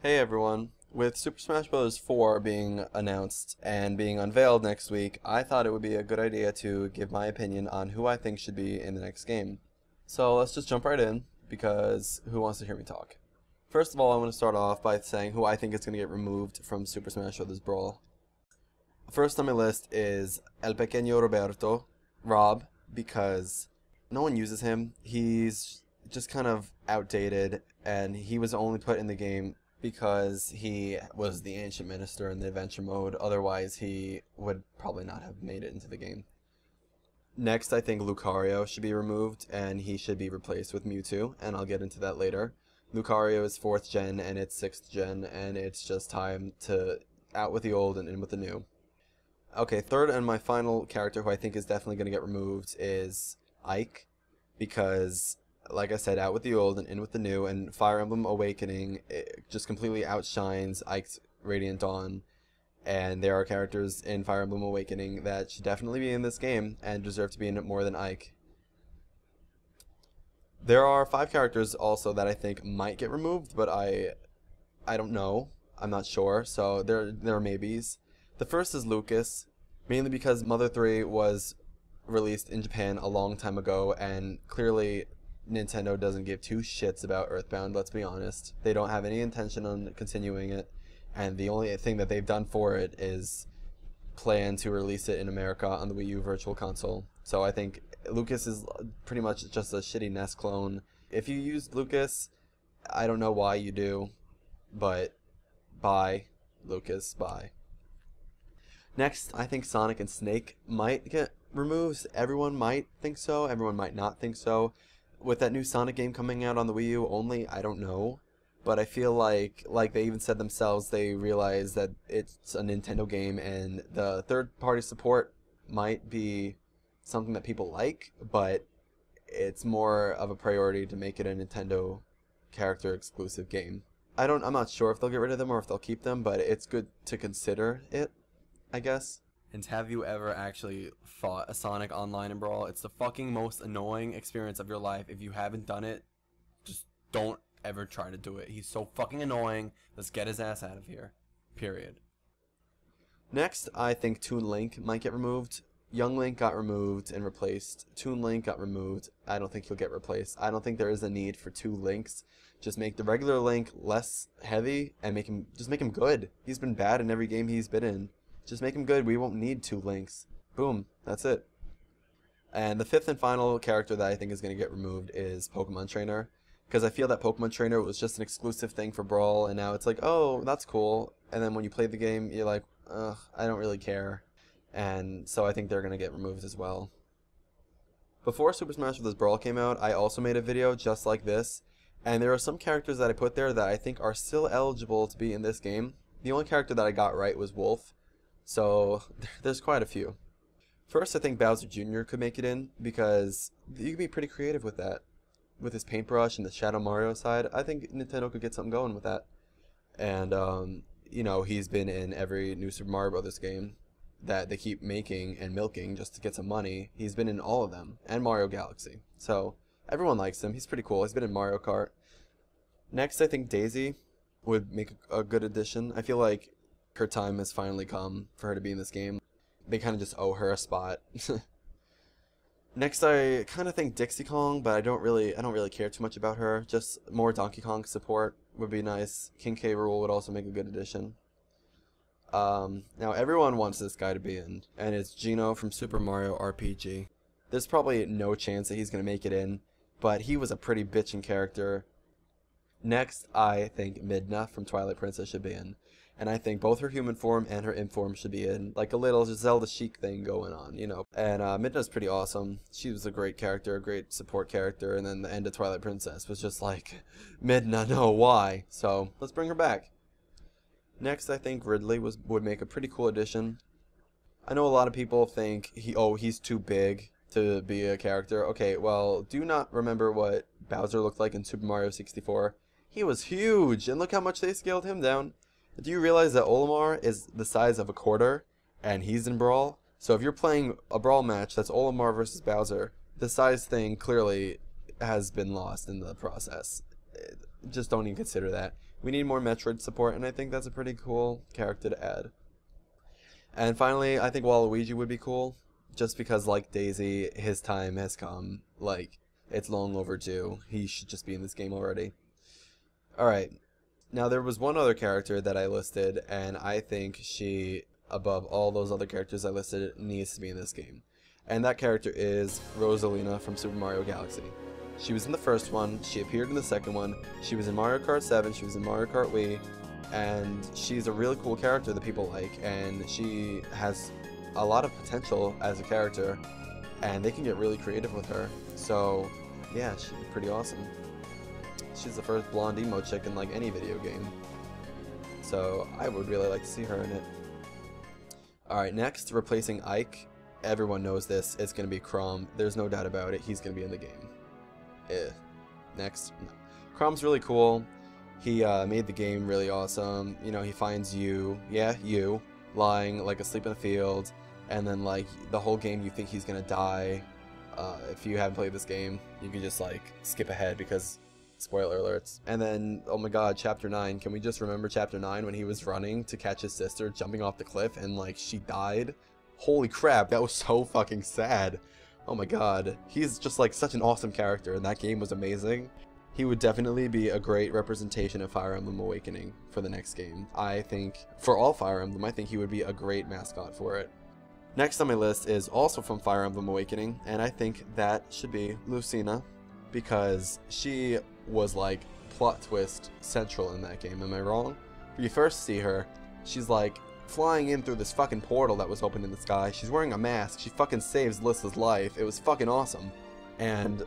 Hey everyone, with Super Smash Bros. 4 being announced and being unveiled next week, I thought it would be a good idea to give my opinion on who I think should be in the next game. So let's just jump right in, because who wants to hear me talk? First of all, I want to start off by saying who I think is going to get removed from Super Smash Bros. Brawl. First on my list is El Pequeño Roberto, Rob, because no one uses him. He's just kind of outdated, and he was only put in the game because he was the ancient minister in the adventure mode. Otherwise, he would probably not have made it into the game. Next, I think Lucario should be removed, and he should be replaced with Mewtwo, and I'll get into that later. Lucario is 4th gen, and it's 6th gen, and it's just time to out with the old and in with the new. Okay, third and my final character who I think is definitely going to get removed is Ike, because like I said, out with the old and in with the new, and Fire Emblem Awakening just completely outshines Ike's Radiant Dawn, and there are characters in Fire Emblem Awakening that should definitely be in this game and deserve to be in it more than Ike. There are 5 characters also that I think might get removed, but I don't know. I'm not sure, so there are maybes. The first is Lucas, mainly because Mother 3 was released in Japan a long time ago, and clearly Nintendo doesn't give two shits about Earthbound, let's be honest. They don't have any intention on continuing it, and the only thing that they've done for it is plan to release it in America on the Wii U Virtual Console. So I think Lucas is pretty much just a shitty NES clone. If you use Lucas, I don't know why you do, but bye, Lucas, bye. Next, I think Sonic and Snake might get removed. Everyone might think so, everyone might not think so. With that new Sonic game coming out on the Wii U only, I don't know. But I feel like they even said themselves, they realize that it's a Nintendo game and the third-party support might be something that people like, but it's more of a priority to make it a Nintendo character exclusive game. I'm not sure if they'll get rid of them or if they'll keep them, but it's good to consider it, I guess. And have you ever actually fought a Sonic online in Brawl? It's the fucking most annoying experience of your life. If you haven't done it, just don't ever try to do it. He's so fucking annoying. Let's get his ass out of here. Period. Next, I think Toon Link might get removed. Young Link got removed and replaced. Toon Link got removed. I don't think he'll get replaced. I don't think there is a need for 2 Links. Just make the regular Link less heavy and make him good. He's been bad in every game he's been in. Just make him good. We won't need 2 Links. Boom. That's it. And the 5th and final character that I think is going to get removed is Pokemon Trainer. Because I feel that Pokemon Trainer was just an exclusive thing for Brawl, and now it's like, oh, that's cool. And then when you play the game, you're like, ugh, I don't really care. And so I think they're going to get removed as well. Before Super Smash Bros. Brawl came out, I also made a video just like this. And there are some characters that I put there that I think are still eligible to be in this game. The only character that I got right was Wolf. So there's quite a few. First, I think Bowser Jr. could make it in because you could be pretty creative with that. With his paintbrush and the Shadow Mario side, I think Nintendo could get something going with that. And, you know, he's been in every new Super Mario Bros. Game that they keep making and milking just to get some money. He's been in all of them, and Mario Galaxy. So everyone likes him. He's pretty cool. He's been in Mario Kart. Next, I think Daisy would make a good addition. I feel like her time has finally come for her to be in this game. They kind of just owe her a spot. Next, I kind of think Dixie Kong, but I don't really care too much about her. Just more Donkey Kong support would be nice. King K. Rool would also make a good addition. Now everyone wants this guy to be in, and it's Geno from Super Mario RPG. There's probably no chance that he's gonna make it in, but he was a pretty bitchin' character. Next, I think Midna from Twilight Princess should be in. And I think both her human form and her imp form should be in. Like a little Zelda Chic thing going on, you know. And Midna's pretty awesome. She was a great character, a great support character. And then the end of Twilight Princess was just like, Midna, no, why? So, let's bring her back. Next, I think Ridley would make a pretty cool addition. I know a lot of people think he's too big to be a character. Okay, well, do you not remember what Bowser looked like in Super Mario 64? He was huge, and look how much they scaled him down. Do you realize that Olimar is the size of a quarter, and he's in Brawl? So if you're playing a Brawl match that's Olimar versus Bowser, the size thing clearly has been lost in the process. Just don't even consider that. We need more Metroid support, and I think that's a pretty cool character to add. And finally, I think Waluigi would be cool, just because, like Daisy, his time has come. Like, it's long overdue. He should just be in this game already. Alright, now there was one other character that I listed, and I think she, above all those other characters I listed, needs to be in this game. And that character is Rosalina from Super Mario Galaxy. She was in the first one, she appeared in the second one, she was in Mario Kart 7, she was in Mario Kart Wii, and she's a really cool character that people like, and she has a lot of potential as a character, and they can get really creative with her. So yeah, she's pretty awesome. She's the first blonde emo chick in like any video game, so I would really like to see her in it. Alright, next, replacing Ike. Everyone knows this, it's going to be Chrom. There's no doubt about it, he's going to be in the game. Next, no. Chrom's really cool. He made the game really awesome. You know, he finds you, yeah, you, lying like asleep in a field, and then like the whole game you think he's gonna die. If you haven't played this game, you can just like skip ahead because spoiler alerts. And then, oh my god, Chapter 9. Can we just remember Chapter 9 when he was running to catch his sister jumping off the cliff and like she died? Holy crap, that was so fucking sad. Oh my god, he's just like such an awesome character, and that game was amazing. He would definitely be a great representation of Fire Emblem Awakening for the next game. I think, for all Fire Emblem, I think he would be a great mascot for it. Next on my list is also from Fire Emblem Awakening, and I think that should be Lucina, because she was like plot twist central in that game. Am I wrong? When you first see her, she's like flying in through this fucking portal that was open in the sky. She's wearing a mask. She fucking saves Lissa's life. It was fucking awesome. And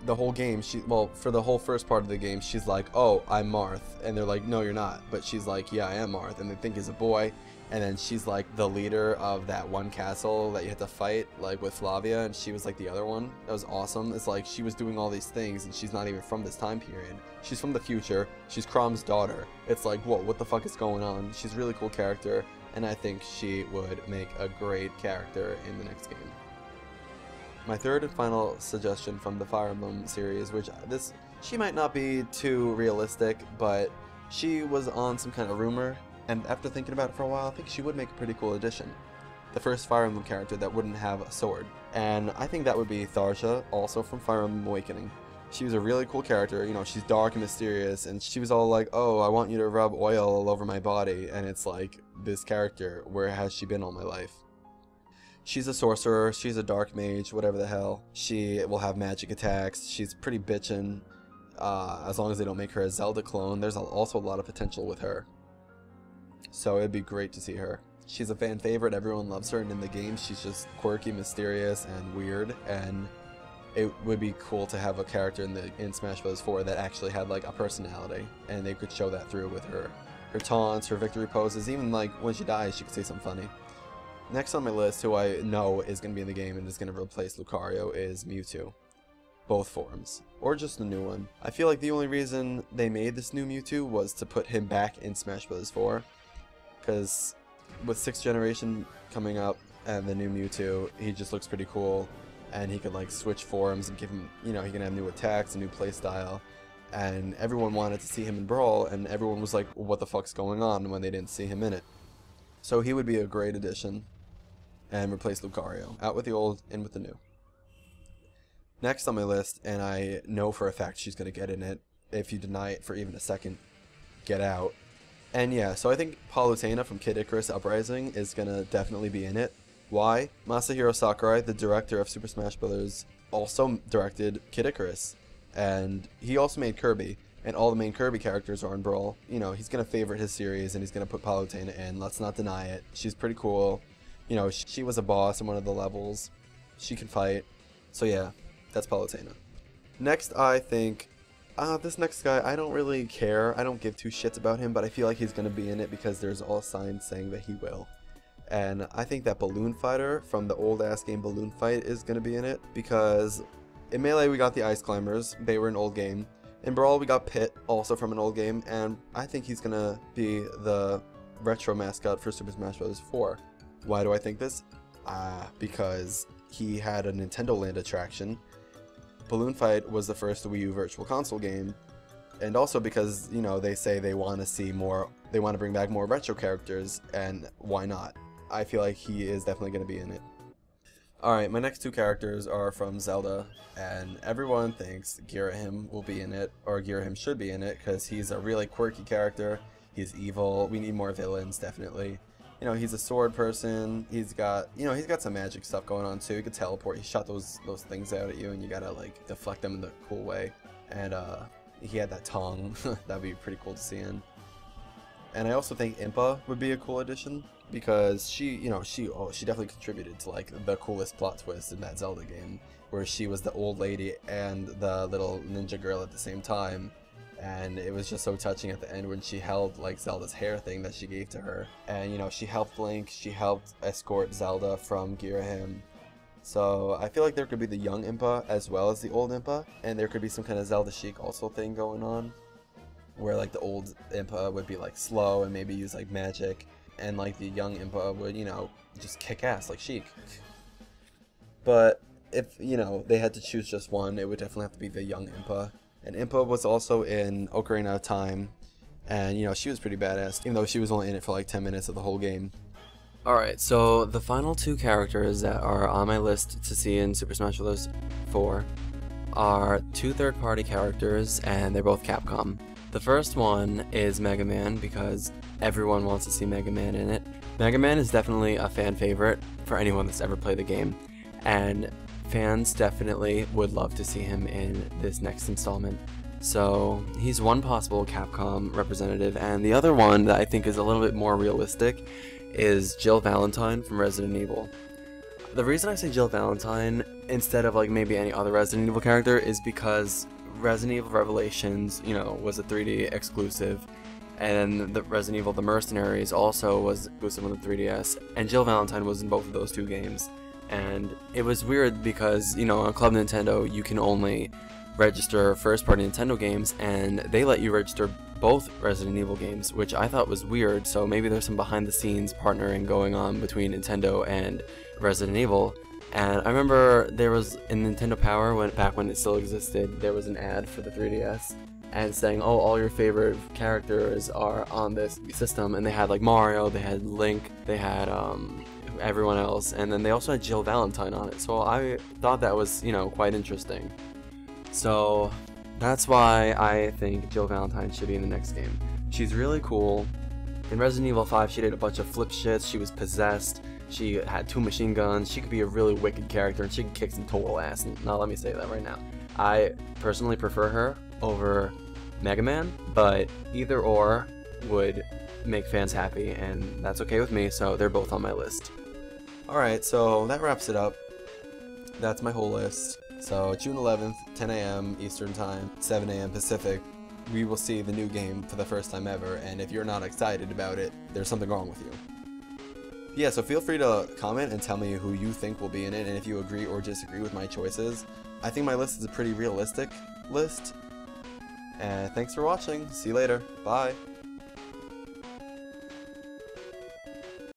the whole game, for the whole first part of the game, she's like, oh, I'm Marth. And they're like, no, you're not. But she's like, yeah, I am Marth. And they think he's a boy. And then she's like the leader of that one castle that you had to fight, like with Flavia, and she was like the other one. That was awesome. It's like she was doing all these things, and she's not even from this time period. She's from the future. She's Chrom's daughter. It's like, whoa, what the fuck is going on? She's a really cool character, and I think she would make a great character in the next game. My third and final suggestion from the Fire Emblem series, which she might not be too realistic, but she was on some kind of rumor. And after thinking about it for a while, I think she would make a pretty cool addition. The first Fire Emblem character that wouldn't have a sword. And I think that would be Tharja, also from Fire Emblem Awakening. She was a really cool character, you know, she's dark and mysterious, and she was all like, oh, I want you to rub oil all over my body, and it's like, this character, where has she been all my life? She's a sorcerer, she's a dark mage, whatever the hell. She will have magic attacks, she's pretty bitchin', as long as they don't make her a Zelda clone. There's also a lot of potential with her. So it'd be great to see her. She's a fan favorite, everyone loves her, and in the game she's just quirky, mysterious, and weird, and it would be cool to have a character in Smash Bros. 4 that actually had like a personality, and they could show that through with her taunts, her victory poses, even like when she dies she could say something funny. Next on my list, who I know is going to be in the game and is going to replace Lucario, is Mewtwo. Both forms. Or just the new one. I feel like the only reason they made this new Mewtwo was to put him back in Smash Bros. 4. Because with 6th generation coming up and the new Mewtwo, he just looks pretty cool, and he can like switch forms and give him, you know, he can have new attacks, a new playstyle, and everyone wanted to see him in Brawl, and everyone was like, what the fuck's going on, when they didn't see him in it. So he would be a great addition and replace Lucario. Out with the old, in with the new. Next on my list, and I know for a fact she's going to get in it, if you deny it for even a second, get out. And yeah, so I think Palutena from Kid Icarus Uprising is going to definitely be in it. Why? Masahiro Sakurai, the director of Super Smash Bros., also directed Kid Icarus. And he also made Kirby, and all the main Kirby characters are in Brawl. You know, he's going to favorite his series, and he's going to put Palutena in. Let's not deny it. She's pretty cool. You know, she was a boss in one of the levels. She can fight. So yeah, that's Palutena. Next, I think... this next guy, I don't really care. I don't give two shits about him, but I feel like he's going to be in it because there's all signs saying that he will. And I think that Balloon Fighter from the old-ass game Balloon Fight is going to be in it, because in Melee we got the Ice Climbers. They were an old game. In Brawl we got Pit, also from an old game, and I think he's going to be the retro mascot for Super Smash Bros. 4. Why do I think this? Because he had a Nintendo Land attraction. Balloon Fight was the first Wii U Virtual Console game, And also because, you know, they say they want to see more, they want to bring back more retro characters, and why not? I feel like he is definitely going to be in it. Alright, my next two characters are from Zelda, and everyone thinks Ghirahim will be in it, or Ghirahim should be in it, because he's a really quirky character. He's evil. We need more villains, definitely. You know, he's a sword person. He's got, you know, he's got some magic stuff going on too. He could teleport. He shot those things out at you, and you gotta like deflect them in the cool way. And he had that tongue. That'd be pretty cool to see in. And I also think Impa would be a cool addition, because she, you know, she definitely contributed to like the coolest plot twist in that Zelda game, where she was the old lady and the little ninja girl at the same time. And it was just so touching at the end when she held like Zelda's hair thing that she gave to her. And you know, she helped Link, she helped escort Zelda from Ghirahim. So I feel like there could be the young Impa as well as the old Impa, and there could be some kind of Zelda Chic also thing going on, where like the old Impa would be like slow and maybe use like magic, and like the young Impa would, you know, just kick ass like Chic. But if, you know, they had to choose just one, it would definitely have to be the young Impa. And Impa was also in Ocarina of Time, and you know, she was pretty badass, even though she was only in it for like 10 minutes of the whole game. Alright, so the final two characters that are on my list to see in Super Smash Bros. 4 are two third-party characters, and they're both Capcom. The first one is Mega Man, because everyone wants to see Mega Man in it. Mega Man is definitely a fan favorite for anyone that's ever played the game, and fans definitely would love to see him in this next installment. So he's one possible Capcom representative, and the other one that I think is a little bit more realistic is Jill Valentine from Resident Evil. The reason I say Jill Valentine instead of like maybe any other Resident Evil character is because Resident Evil Revelations, you know, was a 3D exclusive, and the Resident Evil The Mercenaries also was exclusive on the 3DS, and Jill Valentine was in both of those two games. And it was weird because, you know, on Club Nintendo you can only register first-party Nintendo games, and they let you register both Resident Evil games, which I thought was weird. So maybe there's some behind-the-scenes partnering going on between Nintendo and Resident Evil. And I remember there was in Nintendo Power, back when it still existed, there was an ad for the 3DS and saying, oh, all your favorite characters are on this system, and they had like Mario, they had Link, they had everyone else, and then they also had Jill Valentine on it. So I thought that was, you know, quite interesting. So that's why I think Jill Valentine should be in the next game. She's really cool. In Resident Evil 5 she did a bunch of flip shits, she was possessed, she had 2 machine guns, she could be a really wicked character, and she could kick some total ass. Now let me say that right now. I personally prefer her over Mega Man, but either or would make fans happy, and that's okay with me, so they're both on my list. Alright, so that wraps it up. That's my whole list. So June 11th, 10 a.m. Eastern Time, 7 a.m. Pacific, we will see the new game for the first time ever, and if you're not excited about it, there's something wrong with you. Yeah, so feel free to comment and tell me who you think will be in it, and if you agree or disagree with my choices. I think my list is a pretty realistic list. And thanks for watching. See you later. Bye.